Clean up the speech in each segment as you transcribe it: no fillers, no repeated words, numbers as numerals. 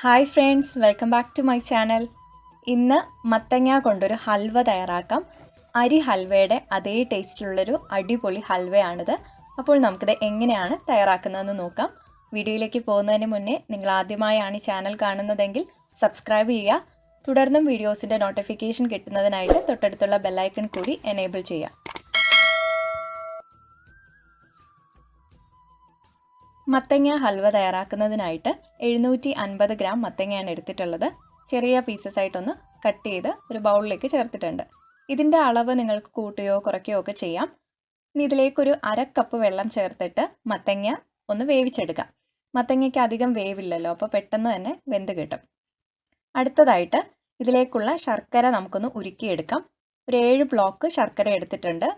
Hi friends, welcome back to my channel. ഇന്ന് മത്തങ്ങ കൊണ്ടൊരു ഹൽവ തയ്യാറാക്കാം. അരി ഹൽവയുടെ അതേ ടേസ്റ്റിലുള്ളൊരു അടിപൊളി ഹൽവയാണിത്. അപ്പോൾ നമുക്കിത് എങ്ങനെയാണ് തയ്യാറാക്കുന്നതെന്ന് നോക്കാം. വീഡിയോയിലേക്ക് പോകുന്നതിന് മുന്നേ നിങ്ങൾ ആദ്യമായാണ് ഈ ചാനൽ കാണുന്നതെങ്കിൽ സബ്സ്ക്രൈബ് ചെയ്യുക. തുടർന്നും വീഡിയോസിൻ്റെ നോട്ടിഫിക്കേഷൻ കിട്ടുന്നതിനായിട്ട് തൊട്ടടുത്തുള്ള ബെല്ലൈക്കൺ കൂടി എനേബിൾ ചെയ്യുക. മത്തങ്ങ ഹൽവ തയ്യാറാക്കുന്നതിനായിട്ട് 750 ഗ്രാം മത്തങ്ങയാണ് എടുത്തിട്ടുള്ളത്. ചെറിയ പീസസ് ആയിട്ടൊന്ന് കട്ട് ചെയ്ത് ഒരു ബൗളിലേക്ക് ചേർത്തിട്ടുണ്ട്. ഇതിൻ്റെ അളവ് നിങ്ങൾക്ക് കൂട്ടുകയോ കുറയ്ക്കുകയോ ഒക്കെ ചെയ്യാം. ഇനി ഇതിലേക്കൊരു 1/2 കപ്പ് വെള്ളം ചേർത്തിട്ട് മത്തങ്ങ ഒന്ന് വേവിച്ചെടുക്കാം. മത്തങ്ങയ്ക്ക് അധികം വേവില്ലല്ലോ, അപ്പോൾ പെട്ടെന്ന് തന്നെ വെന്ത് കിട്ടും. അടുത്തതായിട്ട് ഇതിലേക്കുള്ള ശർക്കര നമുക്കൊന്ന് ഉരുക്കിയെടുക്കാം. ഒരു 7 ബ്ലോക്ക് ശർക്കര എടുത്തിട്ടുണ്ട്.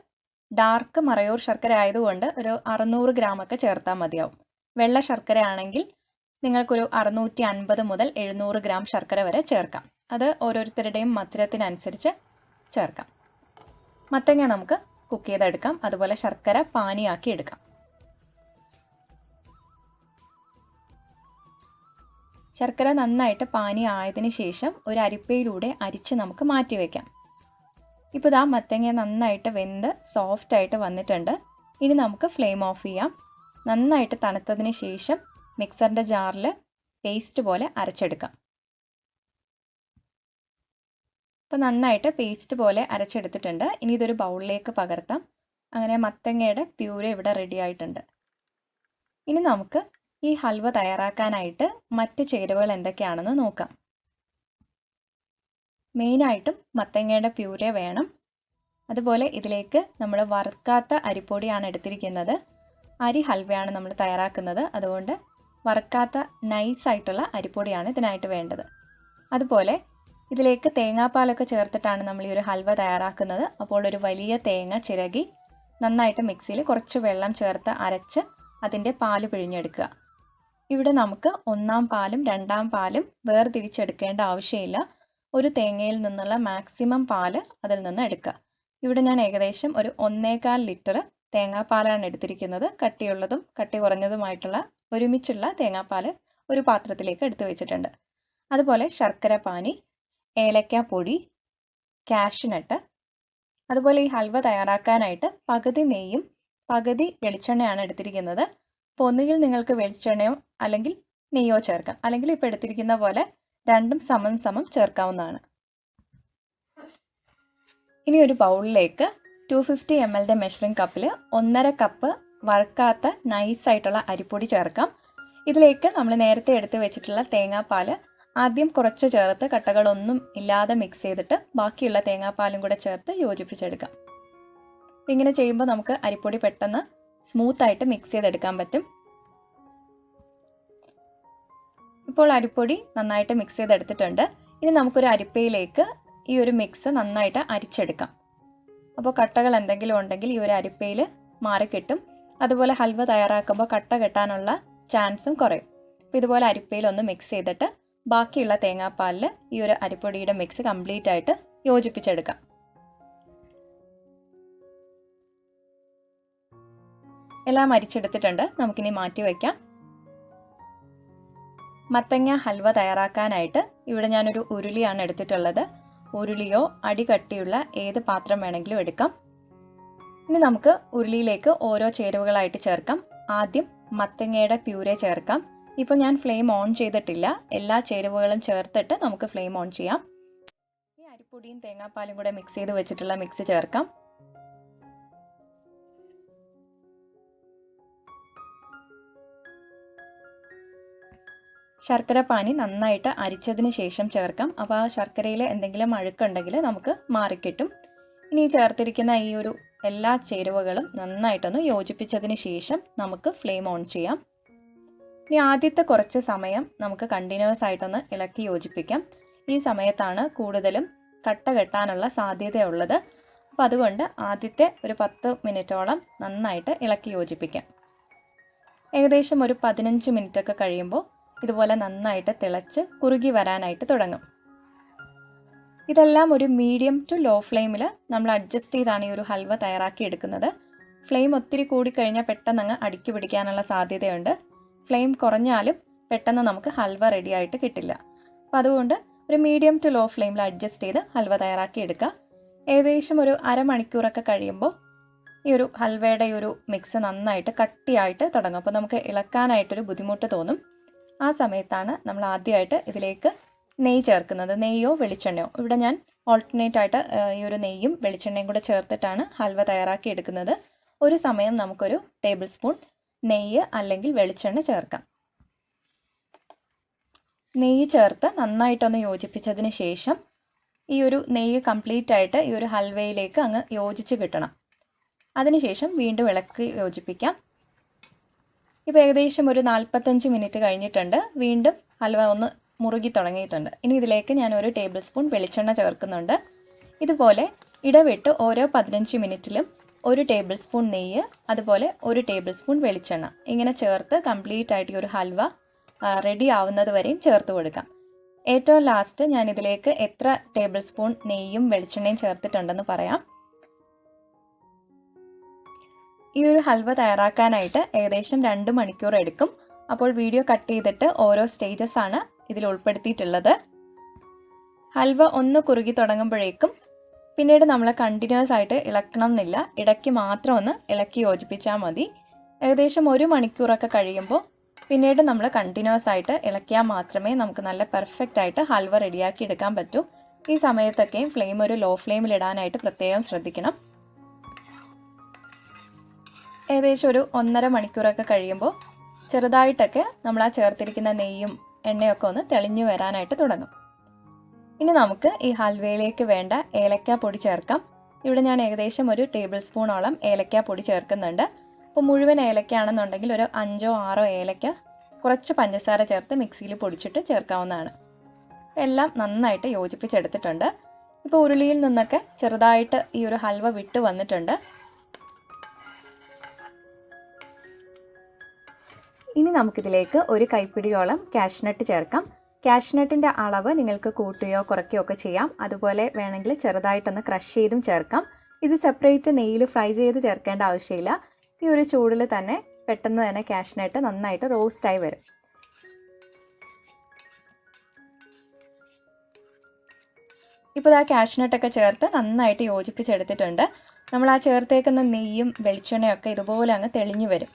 ഡാർക്ക് മറയൂർ ശർക്കര ആയതുകൊണ്ട് ഒരു 600 ഗ്രാമൊക്കെ ചേർത്താൽ മതിയാവും. വെള്ള ശർക്കര ആണെങ്കിൽ നിങ്ങൾക്കൊരു 650 മുതൽ 700 ഗ്രാം ശർക്കര വരെ ചേർക്കാം. അത് ഓരോരുത്തരുടെയും മധുരത്തിനനുസരിച്ച് ചേർക്കാം. മത്തങ്ങ നമുക്ക് കുക്ക് ചെയ്തെടുക്കാം. അതുപോലെ ശർക്കര പാനിയാക്കി എടുക്കാം. ശർക്കര നന്നായിട്ട് പാനി ആയതിനു ശേഷം ഒരു അരിപ്പയിലൂടെ അരിച്ച് നമുക്ക് മാറ്റി വയ്ക്കാം. ഇപ്പോൾ ഇതാ മത്തങ്ങ നന്നായിട്ട് വെന്ത് സോഫ്റ്റായിട്ട് വന്നിട്ടുണ്ട്. ഇനി നമുക്ക് ഫ്ലെയിം ഓഫ് ചെയ്യാം. നന്നായിട്ട് തണുത്തതിന് ശേഷം മിക്സറിൻ്റെ ജാറിൽ പേസ്റ്റ് പോലെ അരച്ചെടുക്കാം. ഇപ്പോൾ നന്നായിട്ട് പേസ്റ്റ് പോലെ അരച്ചെടുത്തിട്ടുണ്ട്. ഇനി ഇതൊരു ബൗളിലേക്ക് പകർത്താം. അങ്ങനെ മത്തങ്ങയുടെ പ്യൂരെ ഇവിടെ റെഡി ആയിട്ടുണ്ട്. ഇനി നമുക്ക് ഈ ഹൽവ തയ്യാറാക്കാനായിട്ട് മറ്റ് ചേരുവകൾ എന്തൊക്കെയാണെന്ന് നോക്കാം. മെയിനായിട്ടും മത്തങ്ങയുടെ പ്യൂരെ വേണം. അതുപോലെ ഇതിലേക്ക് നമ്മൾ വറുക്കാത്ത അരിപ്പൊടിയാണ് എടുത്തിരിക്കുന്നത്. അരി ഹൽവയാണ് നമ്മൾ തയ്യാറാക്കുന്നത്, അതുകൊണ്ട് വറുക്കാത്ത നൈസായിട്ടുള്ള അരിപ്പൊടിയാണ് ഇതിനായിട്ട് വേണ്ടത്. അതുപോലെ ഇതിലേക്ക് തേങ്ങാപ്പാലൊക്കെ ചേർത്തിട്ടാണ് നമ്മൾ ഈ ഒരു ഹൽവ തയ്യാറാക്കുന്നത്. അപ്പോൾ ഒരു വലിയ തേങ്ങ ചിരകി നന്നായിട്ട് മിക്സിയിൽ കുറച്ച് വെള്ളം ചേർത്ത് അരച്ച് അതിൻ്റെ പാല് പിഴിഞ്ഞെടുക്കുക. ഇവിടെ നമുക്ക് 1-ാം പാലും 2-ാം പാലും വേർതിരിച്ചെടുക്കേണ്ട ആവശ്യമില്ല. ഒരു തേങ്ങയിൽ നിന്നുള്ള മാക്സിമം പാല് അതിൽ നിന്ന് എടുക്കുക. ഇവിടെ ഞാൻ ഏകദേശം ഒരു 1.25 ലിറ്റർ തേങ്ങാപ്പാലാണ് എടുത്തിരിക്കുന്നത്. കട്ടിയുള്ളതും കട്ടി കുറഞ്ഞതുമായിട്ടുള്ള ഒരുമിച്ചുള്ള തേങ്ങാപ്പാൽ ഒരു പാത്രത്തിലേക്ക് എടുത്തു വെച്ചിട്ടുണ്ട്. അതുപോലെ ശർക്കര പാനി, ഏലക്കാപ്പൊടി, കാഷ്യൂനട്ട്. അതുപോലെ ഈ ഹൽവ തയ്യാറാക്കാനായിട്ട് പകുതി നെയ്യും പകുതി വെളിച്ചെണ്ണയാണ് എടുത്തിരിക്കുന്നത്. അപ്പോൾ ഒന്നുകിൽ നിങ്ങൾക്ക് വെളിച്ചെണ്ണയോ അല്ലെങ്കിൽ നെയ്യോ ചേർക്കാം, അല്ലെങ്കിൽ ഇപ്പോൾ എടുത്തിരിക്കുന്ന പോലെ രണ്ടും സമം ചേർക്കാവുന്നതാണ്. ഇനി ഒരു ബൗളിലേക്ക് 250 ml മെഷറിംഗ് കപ്പിൽ 1.5 കപ്പ് വറുക്കാത്ത നൈസായിട്ടുള്ള അരിപ്പൊടി ചേർക്കാം. ഇതിലേക്ക് നമ്മൾ നേരത്തെ എടുത്ത് വെച്ചിട്ടുള്ള തേങ്ങാപ്പാൽ ആദ്യം കുറച്ച് ചേർത്ത് കട്ടകളൊന്നും ഇല്ലാതെ മിക്സ് ചെയ്തിട്ട് ബാക്കിയുള്ള തേങ്ങാപ്പാലും കൂടെ ചേർത്ത് യോജിപ്പിച്ചെടുക്കാം. ഇങ്ങനെ ചെയ്യുമ്പോൾ നമുക്ക് അരിപ്പൊടി പെട്ടെന്ന് സ്മൂത്തായിട്ട് മിക്സ് ചെയ്തെടുക്കാൻ പറ്റും. ഇപ്പോൾ അരിപ്പൊടി നന്നായിട്ട് മിക്സ് ചെയ്തെടുത്തിട്ടുണ്ട്. ഇനി നമുക്കൊരു അരിപ്പയിലേക്ക് ഈ ഒരു മിക്സ് നന്നായിട്ട് അരിച്ചെടുക്കാം. അപ്പോൾ കട്ടകൾ എന്തെങ്കിലും ഉണ്ടെങ്കിൽ ഈ ഒരു അരിപ്പയിൽ മാറിക്കിട്ടും. അതുപോലെ ഹൽവ തയ്യാറാക്കുമ്പോൾ കട്ട കെട്ടാനുള്ള ചാൻസും കുറയും. അപ്പോൾ ഇതുപോലെ അരിപ്പയിൽ ഒന്ന് മിക്സ് ചെയ്തിട്ട് ബാക്കിയുള്ള തേങ്ങാപ്പാലിൽ ഈ ഒരു അരിപ്പൊടിയുടെ മിക്സ് കംപ്ലീറ്റ് ആയിട്ട് യോജിപ്പിച്ചെടുക്കാം. എല്ലാം അരിച്ചെടുത്തിട്ടുണ്ട്. നമുക്കിനി മാറ്റി വയ്ക്കാം. മത്തങ്ങ ഹൽവ തയ്യാറാക്കാനായിട്ട് ഇവിടെ ഞാനൊരു ഉരുളിയാണ് എടുത്തിട്ടുള്ളത്. ഉരുളിയോ അടി കട്ടിയുള്ള ഏത് പാത്രം വേണമെങ്കിലും എടുക്കാം. ഇനി നമുക്ക് ഉരുളിയിലേക്ക് ഓരോ ചേരുവകളായിട്ട് ചേർക്കാം. ആദ്യം മത്തങ്ങയുടെ പ്യൂരെ ചേർക്കാം. ഇപ്പോൾ ഞാൻ ഫ്ലെയിം ഓൺ ചെയ്തിട്ടില്ല. എല്ലാ ചേരുവകളും ചേർത്തിട്ട് നമുക്ക് ഫ്ലെയിം ഓൺ ചെയ്യാം. ഈ അരിപ്പൊടിയും തേങ്ങാപ്പാലും കൂടെ മിക്സ് ചെയ്ത് വെച്ചിട്ടുള്ള മിക്സ് ചേർക്കാം. ശർക്കര പാനി നന്നായിട്ട് അരിച്ചതിന് ശേഷം ചേർക്കാം. അപ്പോൾ ആ ശർക്കരയിൽ എന്തെങ്കിലും അഴുക്കുണ്ടെങ്കിൽ നമുക്ക് മാറിക്കിട്ടും. ഇനി ചേർത്തിരിക്കുന്ന ഈ ഒരു എല്ലാ ചേരുവകളും നന്നായിട്ടൊന്ന് യോജിപ്പിച്ചതിന് ശേഷം നമുക്ക് ഫ്ലെയിം ഓൺ ചെയ്യാം. ഇനി ആദ്യത്തെ കുറച്ച് സമയം നമുക്ക് കണ്ടിന്യൂസ് ആയിട്ടൊന്ന് ഇളക്കി യോജിപ്പിക്കാം. ഈ സമയത്താണ് കൂടുതലും കട്ട കെട്ടാനുള്ള സാധ്യതയുള്ളത്. അപ്പോൾ അതുകൊണ്ട് ആദ്യത്തെ ഒരു 10 മിനിറ്റോളം നന്നായിട്ട് ഇളക്കി യോജിപ്പിക്കാം. ഏകദേശം ഒരു 15 മിനിറ്റൊക്കെ കഴിയുമ്പോൾ ഇതുപോലെ നന്നായിട്ട് തിളച്ച് കുറുകി വരാനായിട്ട് തുടങ്ങും. ഇതെല്ലാം ഒരു മീഡിയം ടു ലോ ഫ്ലെയിമിൽ നമ്മൾ അഡ്ജസ്റ്റ് ചെയ്താണ് ഈ ഒരു ഹൽവ തയ്യാറാക്കി എടുക്കുന്നത്. ഫ്ലെയിം ഒത്തിരി കൂടിക്കഴിഞ്ഞാൽ പെട്ടെന്ന് അങ്ങ് അടുക്കി പിടിക്കാനുള്ള സാധ്യതയുണ്ട്. ഫ്ലെയിം കുറഞ്ഞാലും പെട്ടെന്ന് നമുക്ക് ഹൽവ റെഡി ആയിട്ട് കിട്ടില്ല. അപ്പോൾ അതുകൊണ്ട് ഒരു മീഡിയം ടു ലോ ഫ്ലെയിമിൽ അഡ്ജസ്റ്റ് ചെയ്ത് ഹൽവ തയ്യാറാക്കി എടുക്കുക. ഏകദേശം ഒരു അരമണിക്കൂറൊക്കെ കഴിയുമ്പോൾ ഈ ഒരു ഹൽവയുടെ ഒരു മിക്സ് നന്നായിട്ട് കട്ടിയായിട്ട് തുടങ്ങും. അപ്പോൾ നമുക്ക് ഇളക്കാനായിട്ടൊരു ബുദ്ധിമുട്ട് തോന്നും. ആ സമയത്താണ് നമ്മൾ ആദ്യമായിട്ട് ഇതിലേക്ക് നെയ്യ് ചേർക്കുന്നത്. നെയ്യോ വെളിച്ചെണ്ണയോ, ഇവിടെ ഞാൻ ഓൾട്ടർനേറ്റ് ആയിട്ട് ഈ ഒരു നെയ്യും വെളിച്ചെണ്ണയും കൂടെ ചേർത്തിട്ടാണ് ഹൽവ തയ്യാറാക്കി എടുക്കുന്നത്. ഒരു സമയം നമുക്കൊരു ടേബിൾ സ്പൂൺ നെയ്യ് അല്ലെങ്കിൽ വെളിച്ചെണ്ണ ചേർക്കാം. നെയ്യ് ചേർത്ത് നന്നായിട്ടൊന്ന് യോജിപ്പിച്ചതിന് ശേഷം ഈ ഒരു നെയ്യ് കംപ്ലീറ്റ് ആയിട്ട് ഈ ഒരു ഹൽവയിലേക്ക് അങ്ങ് യോജിച്ച് കിട്ടണം. അതിനുശേഷം വീണ്ടും ഇളക്കി യോജിപ്പിക്കാം. ഇപ്പോൾ ഏകദേശം ഒരു 45 മിനിറ്റ് കഴിഞ്ഞിട്ടുണ്ട്. വീണ്ടും ഹൽവ ഒന്ന് മുറുകി തുടങ്ങിയിട്ടുണ്ട്. ഇനി ഇതിലേക്ക് ഞാൻ ഒരു ടേബിൾ സ്പൂൺ വെളിച്ചെണ്ണ ചേർക്കുന്നുണ്ട്. ഇതുപോലെ ഇടവിട്ട് ഓരോ 15 മിനിറ്റിലും ഒരു ടേബിൾ സ്പൂൺ നെയ്യ്, അതുപോലെ ഒരു ടേബിൾ സ്പൂൺ വെളിച്ചെണ്ണ ഇങ്ങനെ ചേർത്ത് കംപ്ലീറ്റ് ആയിട്ട് ഈ ഒരു ഹൽവ റെഡി ആവുന്നത് വരെയും ചേർത്ത് കൊടുക്കാം. ഏറ്റവും ലാസ്റ്റ് ഞാൻ ഇതിലേക്ക് എത്ര ടേബിൾ സ്പൂൺ നെയ്യും വെളിച്ചെണ്ണയും ചേർത്തിട്ടുണ്ടെന്ന് പറയാം. ഈ ഒരു ഹൽവ തയ്യാറാക്കാനായിട്ട് ഏകദേശം 2 മണിക്കൂർ എടുക്കും. അപ്പോൾ വീഡിയോ കട്ട് ചെയ്തിട്ട് ഓരോ സ്റ്റേജസ് ആണ് ഇതിൽ ഉൾപ്പെടുത്തിയിട്ടുള്ളത്. ഹൽവ ഒന്ന് കുറുകി തുടങ്ങുമ്പോഴേക്കും പിന്നീട് നമ്മൾ കണ്ടിന്യൂസ് ആയിട്ട് ഇളക്കണം എന്നില്ല, ഇടയ്ക്ക് മാത്രം ഒന്ന് ഇളക്കി യോജിപ്പിച്ചാൽ മതി. ഏകദേശം 1 മണിക്കൂറൊക്കെ കഴിയുമ്പോൾ പിന്നീട് നമ്മൾ കണ്ടിന്യൂസ് ആയിട്ട് ഇളക്കിയാൽ മാത്രമേ നമുക്ക് നല്ല പെർഫെക്റ്റ് ആയിട്ട് ഹൽവ റെഡിയാക്കി എടുക്കാൻ പറ്റൂ. ഈ സമയത്തൊക്കെയും ഫ്ലെയിം ഒരു ലോ ഫ്ലെയിമിൽ ഇടാനായിട്ട് പ്രത്യേകം ശ്രദ്ധിക്കണം. ഏകദേശം ഒരു 1.5 മണിക്കൂറൊക്കെ കഴിയുമ്പോൾ ചെറുതായിട്ടൊക്കെ നമ്മൾ ആ ചേർത്തിരിക്കുന്ന നെയ്യും എണ്ണയൊക്കെ ഒന്ന് തെളിഞ്ഞു വരാനായിട്ട് തുടങ്ങും. ഇനി നമുക്ക് ഈ ഹൽവയിലേക്ക് വേണ്ട ഏലക്ക പൊടി ചേർക്കാം. ഇവിടെ ഞാൻ ഏകദേശം ഒരു ടേബിൾ സ്പൂണോളം ഏലക്ക പൊടി ചേർക്കുന്നുണ്ട്. അപ്പോൾ മുഴുവൻ ഏലക്കയാണെന്നുണ്ടെങ്കിൽ ഒരു 5 or 6 ഏലക്ക കുറച്ച് പഞ്ചസാര ചേർത്ത് മിക്സിയിൽ പൊടിച്ചിട്ട് ചേർക്കാവുന്നതാണ്. എല്ലാം നന്നായിട്ട് യോജിപ്പിച്ചെടുത്തിട്ടുണ്ട്. ഇപ്പോൾ ഉരുളിയിൽ നിന്നൊക്കെ ചെറുതായിട്ട് ഈ ഒരു ഹൽവ വിട്ട് വന്നിട്ടുണ്ട്. ഇനി നമുക്കിതിലേക്ക് ഒരു കൈപ്പിടിയോളം കാഷ്നട്ട് ചേർക്കാം. കാഷ്നട്ടിൻ്റെ അളവ് നിങ്ങൾക്ക് കൂട്ടുകയോ കുറയ്ക്കുകയോ ഒക്കെ ചെയ്യാം. അതുപോലെ വേണമെങ്കിൽ ചെറുതായിട്ടൊന്ന് ക്രഷ് ചെയ്തും ചേർക്കാം. ഇത് സെപ്പറേറ്റ് നെയ്യിൽ ഫ്രൈ ചെയ്ത് ചേർക്കേണ്ട ആവശ്യമില്ല. ഈ ഒരു ചൂടിൽ തന്നെ പെട്ടെന്ന് തന്നെ കാഷ്നട്ട് നന്നായിട്ട് റോസ്റ്റായി വരും. ഇപ്പോൾ ആ കാഷ്നട്ടൊക്കെ ചേർത്ത് നന്നായിട്ട് യോജിപ്പിച്ചെടുത്തിട്ടുണ്ട്. നമ്മൾ ആ ചേർത്തേക്കുന്ന നെയ്യും വെളിച്ചെണ്ണയൊക്കെ ഇതുപോലെ അങ്ങ് തെളിഞ്ഞു വരും.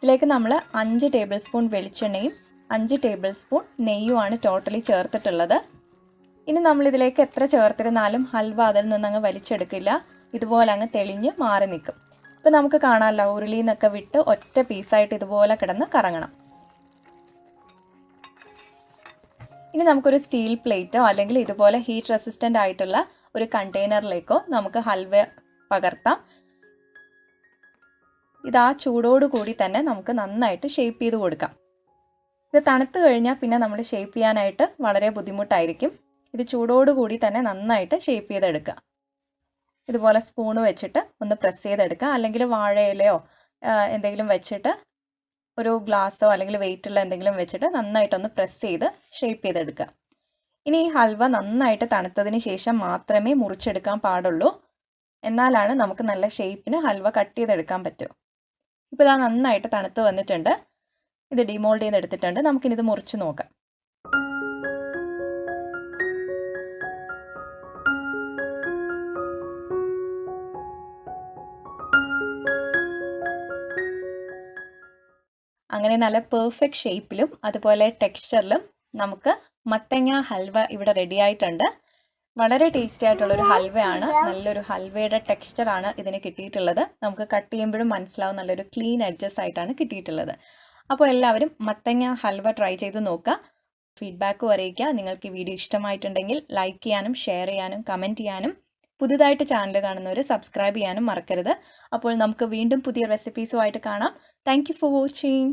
ഇതിലേക്ക് നമ്മൾ 5 ടേബിൾ സ്പൂൺ വെളിച്ചെണ്ണയും 5 ടേബിൾ സ്പൂൺ നെയ്യുമാണ് ടോട്ടലി ചേർത്തിട്ടുള്ളത്. ഇനി നമ്മളിതിലേക്ക് എത്ര ചേർത്തിരുന്നാലും ഹൽവ അതിൽ നിന്ന് അങ്ങ് വലിച്ചെടുക്കില്ല, ഇതുപോലെ അങ്ങ് തെളിഞ്ഞ് മാറി നിൽക്കും. ഇപ്പം നമുക്ക് കാണാമല്ലോ, ഉരുളിയിൽ നിന്നൊക്കെ വിട്ട് ഒറ്റ പീസായിട്ട് ഇതുപോലെ കിടന്ന് കറങ്ങണം. ഇനി നമുക്കൊരു സ്റ്റീൽ പ്ലേറ്റോ അല്ലെങ്കിൽ ഇതുപോലെ ഹീറ്റ് റെസിസ്റ്റൻ്റ് ആയിട്ടുള്ള ഒരു കണ്ടെയ്നറിലേക്കോ നമുക്ക് ഹൽവ പകർത്താം. ഇത് ആ ചൂടോടുകൂടി തന്നെ നമുക്ക് നന്നായിട്ട് ഷേപ്പ് ചെയ്ത് കൊടുക്കാം. ഇത് തണുത്ത് കഴിഞ്ഞാൽ പിന്നെ നമ്മൾ ഷേപ്പ് ചെയ്യാനായിട്ട് വളരെ ബുദ്ധിമുട്ടായിരിക്കും. ഇത് ചൂടോടുകൂടി തന്നെ നന്നായിട്ട് ഷേപ്പ് ചെയ്തെടുക്കുക. ഇതുപോലെ സ്പൂണ് വെച്ചിട്ട് ഒന്ന് പ്രസ് ചെയ്തെടുക്കുക, അല്ലെങ്കിൽ വാഴയിലയോ എന്തെങ്കിലും വെച്ചിട്ട് ഒരു ഗ്ലാസ്സോ അല്ലെങ്കിൽ വെയിറ്റുള്ള എന്തെങ്കിലും വെച്ചിട്ട് നന്നായിട്ടൊന്ന് പ്രസ് ചെയ്ത് ഷേപ്പ് ചെയ്തെടുക്കുക. ഇനി ഈ ഹൽവ നന്നായിട്ട് തണുത്തതിന് ശേഷം മാത്രമേ മുറിച്ചെടുക്കാൻ പാടുള്ളൂ. എന്നാലാണ് നമുക്ക് നല്ല ഷേപ്പിന് ഹൽവ കട്ട് ചെയ്തെടുക്കാൻ പറ്റും. ഇപ്പോൾ ഇതാ നന്നായിട്ട് തണുത്ത് വന്നിട്ടുണ്ട്. ഇത് ഡിമോൾഡ് ചെയ്തെടുത്തിട്ടുണ്ട്. നമുക്കിനിത് മുറിച്ച് നോക്കാം. അങ്ങനെ നല്ല പെർഫെക്റ്റ് ഷേപ്പിലും അതുപോലെ ടെക്സ്ചറിലും നമുക്ക് മത്തങ്ങ ഹൽവ ഇവിടെ റെഡി ആയിട്ടുണ്ട്. വളരെ ടേസ്റ്റി ആയിട്ടുള്ളൊരു ഹൽവയാണ്. നല്ലൊരു ഹൽവയുടെ ടെക്സ്ചറാണ് ഇതിന് കിട്ടിയിട്ടുള്ളത്. നമുക്ക് കട്ട് ചെയ്യുമ്പോഴും മനസ്സിലാവും നല്ലൊരു ക്ലീൻ എഡ്ജസ് ആയിട്ടാണ് കിട്ടിയിട്ടുള്ളത്. അപ്പോൾ എല്ലാവരും മത്തങ്ങ ഹൽവ ട്രൈ ചെയ്ത് നോക്കുക. ഫീഡ്ബാക്കും അറിയിക്കുക. നിങ്ങൾക്ക് ഈ വീഡിയോ ഇഷ്ടമായിട്ടുണ്ടെങ്കിൽ ലൈക്ക് ചെയ്യാനും ഷെയർ ചെയ്യാനും കമൻറ്റ് ചെയ്യാനും പുതുതായിട്ട് ചാനൽ കാണുന്നവർ സബ്സ്ക്രൈബ് ചെയ്യാനും മറക്കരുത്. അപ്പോൾ നമുക്ക് വീണ്ടും പുതിയ റെസിപ്പീസുമായിട്ട് കാണാം. Thank you for watching.